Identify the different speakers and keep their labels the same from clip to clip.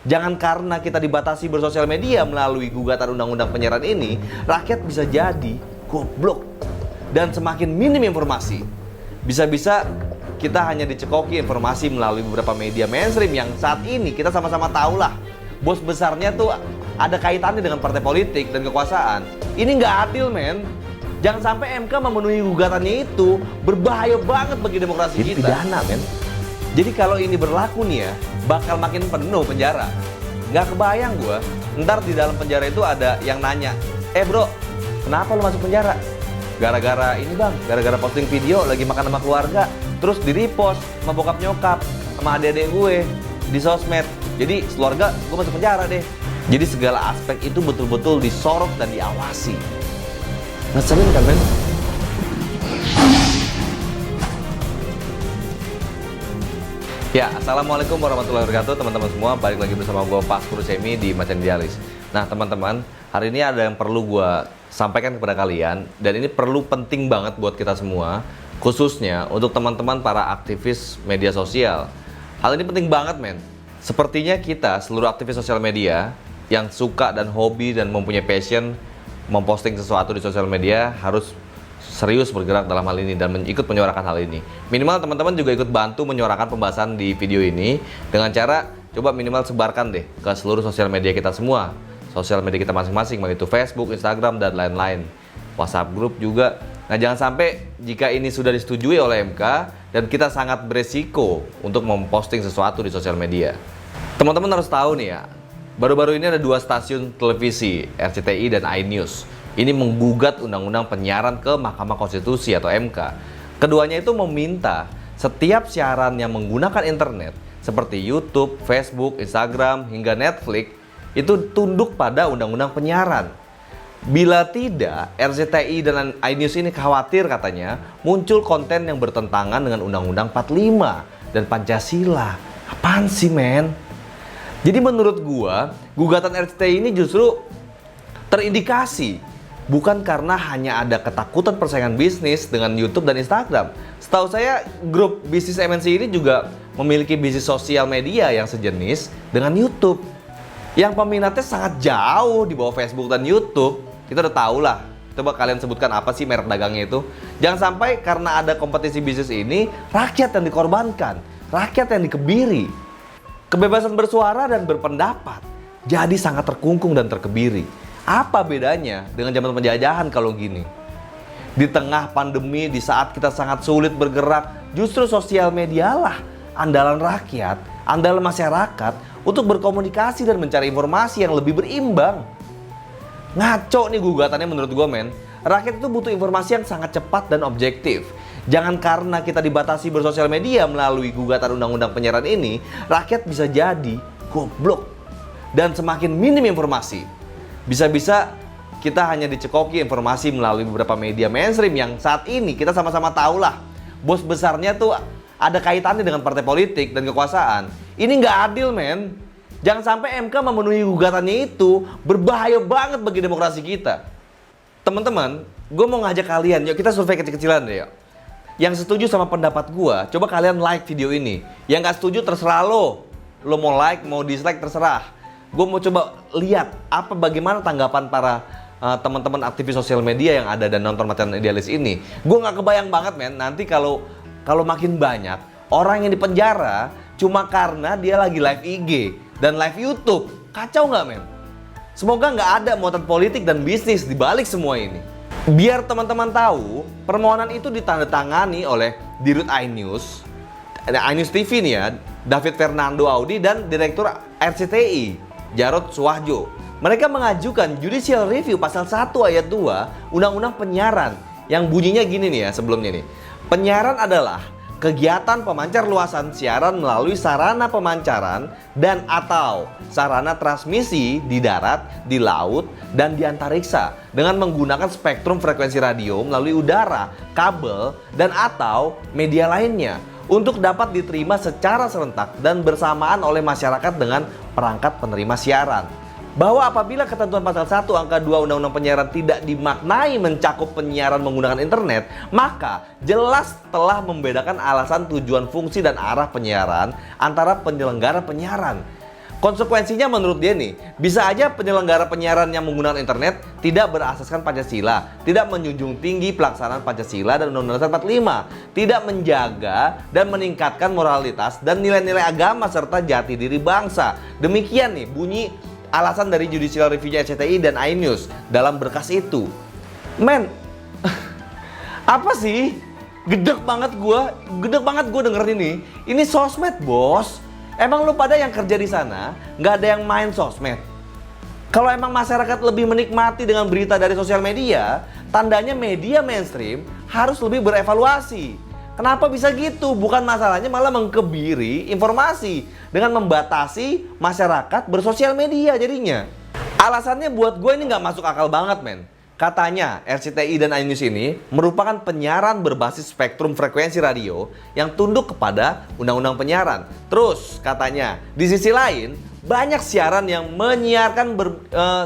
Speaker 1: Jangan karena kita dibatasi bersosial media melalui gugatan undang-undang penyiaran ini, rakyat bisa jadi goblok dan semakin minim informasi. Bisa-bisa kita hanya dicekoki informasi melalui beberapa media mainstream yang saat ini kita sama-sama tahu lah, bos besarnya tuh ada kaitannya dengan partai politik dan kekuasaan. Ini nggak adil, men. Jangan sampai MK memenuhi gugatannya itu, berbahaya banget bagi demokrasi kita. Pidana, men. Jadi kalau ini berlaku nih ya, bakal makin penuh penjara. Nggak kebayang gue, ntar di dalam penjara itu ada yang nanya, bro, kenapa lu masuk penjara? Gara-gara ini bang, gara-gara posting video lagi makan sama keluarga, terus di-repost sama bokap nyokap, sama adik-adik gue di sosmed. Jadi keluarga gue masuk penjara deh. Jadi segala aspek itu betul-betul disorot dan diawasi. Ngeselin kan, men? Ya, assalamualaikum warahmatullahi wabarakatuh teman-teman semua. Balik lagi bersama gue Paskur Semi di Macan Idealis. Nah teman-teman, hari ini ada yang perlu gue sampaikan kepada kalian. Dan ini perlu penting banget buat kita semua, khususnya untuk teman-teman para aktivis media sosial. Hal ini penting banget, men. Sepertinya kita, seluruh aktivis sosial media yang suka dan hobi dan mempunyai passion memposting sesuatu di sosial media harus serius bergerak dalam hal ini dan ikut menyuarakan hal ini. Minimal teman-teman juga ikut bantu menyuarakan pembahasan di video ini dengan cara coba minimal sebarkan deh ke seluruh sosial media kita semua. Sosial media kita masing-masing, baik itu Facebook, Instagram, dan lain-lain. WhatsApp group juga. Nah jangan sampai jika ini sudah disetujui oleh MK dan kita sangat beresiko untuk memposting sesuatu di sosial media. Teman-teman harus tahu nih ya, baru-baru ini ada dua stasiun televisi, RCTI dan iNews. Ini menggugat Undang-Undang Penyiaran ke Mahkamah Konstitusi atau MK. Keduanya itu meminta setiap siaran yang menggunakan internet seperti YouTube, Facebook, Instagram, hingga Netflix itu tunduk pada Undang-Undang Penyiaran. Bila tidak, RCTI dan iNews ini khawatir katanya muncul konten yang bertentangan dengan Undang-Undang 45 dan Pancasila. Apaan sih, men? Jadi menurut gua, gugatan RCTI ini justru terindikasi bukan karena hanya ada ketakutan persaingan bisnis dengan YouTube dan Instagram. Setahu saya, grup bisnis MNC ini juga memiliki bisnis sosial media yang sejenis dengan YouTube, yang peminatnya sangat jauh di bawah Facebook dan YouTube. Kita udah tahu lah. Coba kalian sebutkan apa sih merek dagangnya itu. Jangan sampai karena ada kompetisi bisnis ini, rakyat yang dikorbankan, rakyat yang dikebiri. Kebebasan bersuara dan berpendapat jadi sangat terkungkung dan terkebiri. Apa bedanya dengan zaman penjajahan kalau gini? Di tengah pandemi, di saat kita sangat sulit bergerak, justru sosial media lah andalan rakyat, andalan masyarakat untuk berkomunikasi dan mencari informasi yang lebih berimbang. Ngaco nih gugatannya menurut gue, men. Rakyat itu butuh informasi yang sangat cepat dan objektif. Jangan karena kita dibatasi bersosial media melalui gugatan undang-undang penyiaran ini, rakyat bisa jadi goblok dan semakin minim informasi. Bisa-bisa kita hanya dicekoki informasi melalui beberapa media mainstream yang saat ini kita sama-sama tahu lah, bos besarnya tuh ada kaitannya dengan partai politik dan kekuasaan. Ini nggak adil, men. Jangan sampai MK memenuhi gugatannya itu, berbahaya banget bagi demokrasi kita. Teman-teman, gue mau ngajak kalian, yuk kita survei kecil-kecilan deh yuk. Yang setuju sama pendapat gue, coba kalian like video ini. Yang gak setuju terserah lo. Lo mau like, mau dislike terserah. Gue mau coba lihat bagaimana tanggapan para teman-teman aktivis sosial media yang ada dan nonton Macan Idealis ini. Gue gak kebayang banget, men. Nanti kalau makin banyak orang yang dipenjara cuma karena dia lagi live IG dan live YouTube. Kacau gak, men? Semoga gak ada muatan politik dan bisnis di balik semua ini. Biar teman-teman tahu, permohonan itu ditandatangani oleh Dirut iNews, iNews TV nih ya, David Fernando Audi dan Direktur RCTI, Jarod Suwahjo. Mereka mengajukan judicial review pasal 1 ayat 2 Undang-Undang Penyiaran yang bunyinya gini nih ya sebelumnya nih. Penyiaran adalah kegiatan pemancar luasan siaran melalui sarana pemancaran dan atau sarana transmisi di darat, di laut, dan di antariksa dengan menggunakan spektrum frekuensi radio melalui udara, kabel, dan atau media lainnya untuk dapat diterima secara serentak dan bersamaan oleh masyarakat dengan perangkat penerima siaran. Bahwa apabila ketentuan pasal 1 angka 2 Undang-Undang Penyiaran tidak dimaknai mencakup penyiaran menggunakan internet, maka jelas telah membedakan alasan, tujuan, fungsi, dan arah penyiaran antara penyelenggara penyiaran. Konsekuensinya menurut dia nih, bisa aja penyelenggara penyiaran yang menggunakan internet tidak berasaskan Pancasila, tidak menjunjung tinggi pelaksanaan Pancasila dan Undang-Undang 45, tidak menjaga dan meningkatkan moralitas dan nilai-nilai agama serta jati diri bangsa. Demikian nih bunyi alasan dari Judicial Review RCTI dan iNews dalam berkas itu. Men, apa sih? Gedek banget gue denger ini. Ini sosmed, bos. Emang lu pada yang kerja di sana nggak ada yang main sosmed? Kalau emang masyarakat lebih menikmati dengan berita dari sosial media, tandanya media mainstream harus lebih berevaluasi. Kenapa bisa gitu? Bukan masalahnya malah mengkebiri informasi dengan membatasi masyarakat bersosial media jadinya. Alasannya buat gue ini nggak masuk akal banget, men. Katanya RCTI dan iNews ini merupakan penyiaran berbasis spektrum frekuensi radio yang tunduk kepada Undang-Undang Penyiaran. Terus katanya di sisi lain banyak siaran yang menyiarkan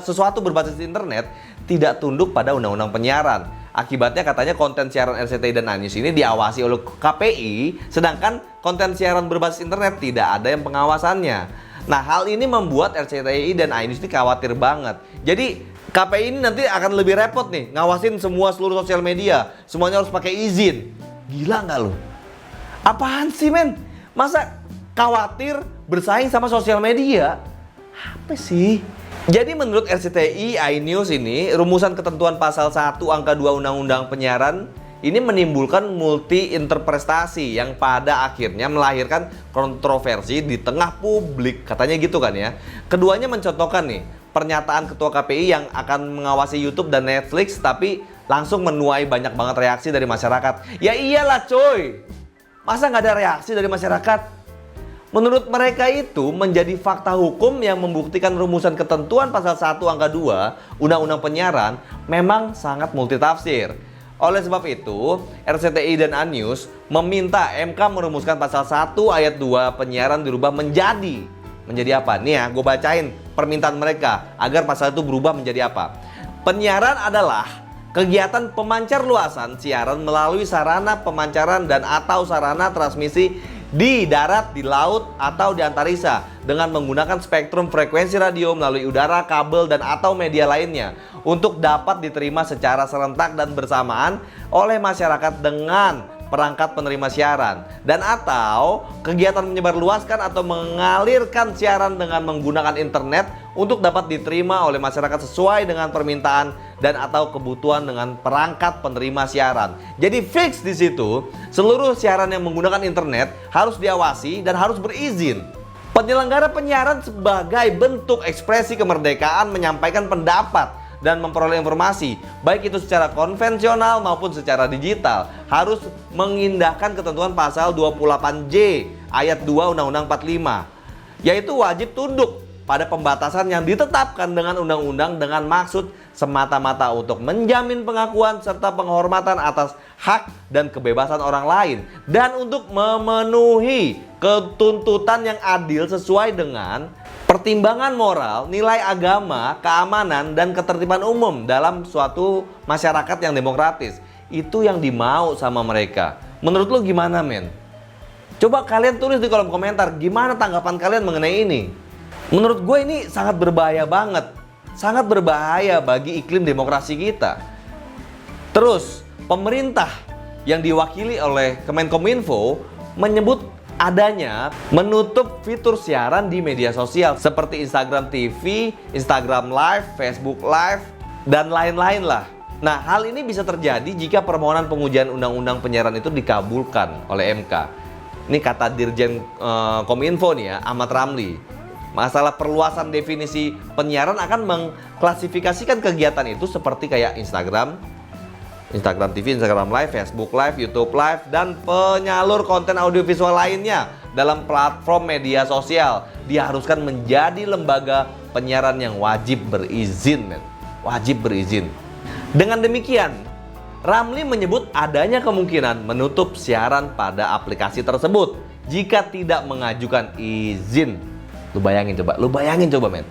Speaker 1: sesuatu berbasis internet tidak tunduk pada Undang-Undang Penyiaran. Akibatnya katanya konten siaran RCTI dan iNews ini diawasi oleh KPI, sedangkan konten siaran berbasis internet tidak ada yang pengawasannya. Nah, hal ini membuat RCTI dan iNews ini khawatir banget. Jadi KPI ini nanti akan lebih repot nih ngawasin semua seluruh sosial media. Semuanya harus pakai izin. Gila nggak lo? Apaan sih, men? Masa khawatir bersaing sama sosial media? Apa sih? Jadi menurut RCTI iNews ini, rumusan ketentuan pasal 1 angka 2 Undang-Undang Penyiaran ini menimbulkan multi interpretasi yang pada akhirnya melahirkan kontroversi di tengah publik. Katanya gitu kan ya. Keduanya mencontohkan nih pernyataan ketua KPI yang akan mengawasi YouTube dan Netflix tapi langsung menuai banyak banget reaksi dari masyarakat. Ya iyalah coy, masa nggak ada reaksi dari masyarakat? Menurut mereka itu menjadi fakta hukum yang membuktikan rumusan ketentuan pasal 1 angka 2 Undang-Undang Penyiaran memang sangat multitafsir. Oleh sebab itu, RCTI dan iNews meminta MK merumuskan pasal 1 ayat 2 penyiaran dirubah menjadi apa? Nih ya, gue bacain permintaan mereka agar pasal itu berubah menjadi apa. Penyiaran adalah kegiatan pemancar luasan siaran melalui sarana pemancaran dan atau sarana transmisi di darat, di laut, atau di antariksa dengan menggunakan spektrum frekuensi radio melalui udara, kabel, dan atau media lainnya untuk dapat diterima secara serentak dan bersamaan oleh masyarakat dengan perangkat penerima siaran, dan atau kegiatan menyebarluaskan atau mengalirkan siaran dengan menggunakan internet untuk dapat diterima oleh masyarakat sesuai dengan permintaan dan atau kebutuhan dengan perangkat penerima siaran. Jadi fix di situ, seluruh siaran yang menggunakan internet harus diawasi dan harus berizin. Penyelenggara penyiaran sebagai bentuk ekspresi kemerdekaan menyampaikan pendapat dan memperoleh informasi, baik itu secara konvensional maupun secara digital, harus mengindahkan ketentuan pasal 28J ayat 2 Undang-Undang 45, yaitu wajib tunduk pada pembatasan yang ditetapkan dengan undang-undang dengan maksud semata-mata untuk menjamin pengakuan serta penghormatan atas hak dan kebebasan orang lain dan untuk memenuhi ketuntutan yang adil sesuai dengan pertimbangan moral, nilai agama, keamanan, dan ketertiban umum dalam suatu masyarakat yang demokratis. Itu yang dimau sama mereka. Menurut lu gimana, men? Coba kalian tulis di kolom komentar, gimana tanggapan kalian mengenai ini? Menurut gue ini sangat berbahaya banget. Sangat berbahaya bagi iklim demokrasi kita. Terus, pemerintah yang diwakili oleh Kemenkominfo menyebut adanya menutup fitur siaran di media sosial seperti Instagram TV, Instagram Live, Facebook Live, dan lain-lain lah. Nah, hal ini bisa terjadi jika permohonan pengujian undang-undang penyiaran itu dikabulkan oleh MK. Ini kata Dirjen Kominfo nih ya, Ahmad Ramli. Masalah perluasan definisi penyiaran akan mengklasifikasikan kegiatan itu seperti kayak Instagram TV, Instagram Live, Facebook Live, YouTube Live, dan penyalur konten audiovisual lainnya dalam platform media sosial diharuskan menjadi lembaga penyiaran yang wajib berizin, men. Wajib berizin. Dengan demikian, Ramli menyebut adanya kemungkinan menutup siaran pada aplikasi tersebut jika tidak mengajukan izin. Lu bayangin coba, men.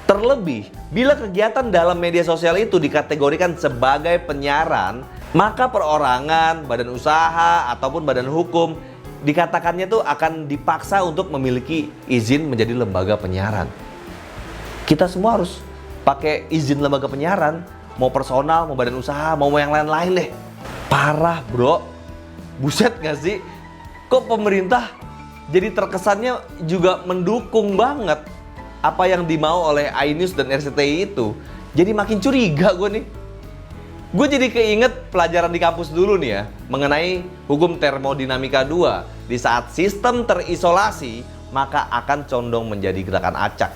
Speaker 1: Terlebih, bila kegiatan dalam media sosial itu dikategorikan sebagai penyiaran, maka perorangan, badan usaha, ataupun badan hukum dikatakannya tuh akan dipaksa untuk memiliki izin menjadi lembaga penyiaran. Kita semua harus pakai izin lembaga penyiaran, mau personal, mau badan usaha, mau yang lain-lain deh. Parah bro, buset gak sih? Kok pemerintah jadi terkesannya juga mendukung banget apa yang dimau oleh iNews dan RCTI itu. Jadi makin curiga gue nih. Gue jadi keinget pelajaran di kampus dulu nih ya, mengenai hukum termodinamika 2. Di saat sistem terisolasi, maka akan condong menjadi gerakan acak.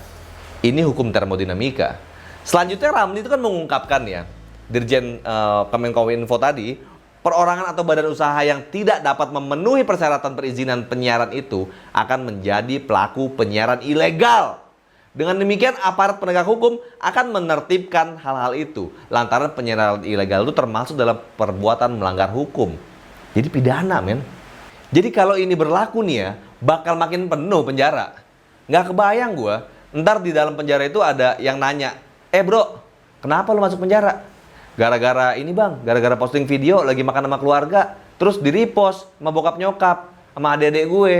Speaker 1: Ini hukum termodinamika. Selanjutnya Ramli itu kan mengungkapkan ya, Dirjen Kemenkominfo tadi, perorangan atau badan usaha yang tidak dapat memenuhi persyaratan perizinan penyiaran itu akan menjadi pelaku penyiaran ilegal. Dengan demikian aparat penegak hukum akan menertibkan hal-hal itu. Lantaran penyiaran ilegal itu termasuk dalam perbuatan melanggar hukum. Jadi pidana men. Jadi kalau ini berlaku nih ya, bakal makin penuh penjara. Nggak kebayang gue, ntar di dalam penjara itu ada yang nanya, bro, kenapa lu masuk penjara? Gara-gara ini bang, gara-gara posting video lagi makan sama keluarga, terus di-repost sama bokap nyokap, sama adik-adik gue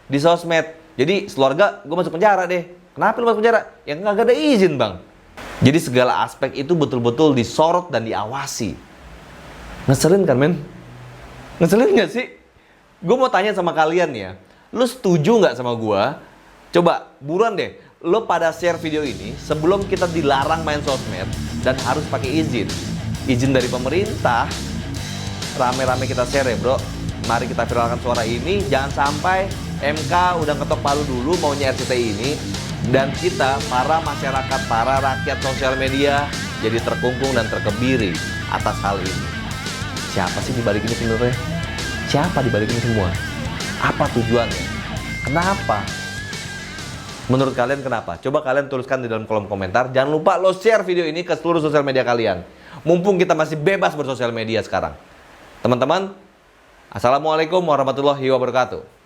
Speaker 1: di sosmed. Jadi keluarga gue masuk penjara deh. Kenapa lu masuk penjara? Ya nggak ada izin bang. Jadi segala aspek itu betul-betul disorot dan diawasi. Ngeselin kan men? Ngeselin nggak sih? Gue mau tanya sama kalian ya, lu setuju nggak sama gue? Coba buruan deh, lu pada share video ini sebelum kita dilarang main sosmed dan harus pakai izin. Izin dari pemerintah. Rame-rame kita share ya bro. Mari kita viralkan suara ini. Jangan sampai MK udah ketok palu dulu maunya RCTI ini, dan kita, para masyarakat, para rakyat sosial media jadi terkungkung dan terkebiri atas hal ini. Siapa sih di balik ini sebenarnya? Siapa di balik ini semua? Apa tujuannya? Kenapa? Menurut kalian kenapa? Coba kalian tuliskan di dalam kolom komentar. Jangan lupa lo share video ini ke seluruh sosial media kalian. Mumpung kita masih bebas bersosial media sekarang. Teman-teman, assalamualaikum warahmatullahi wabarakatuh.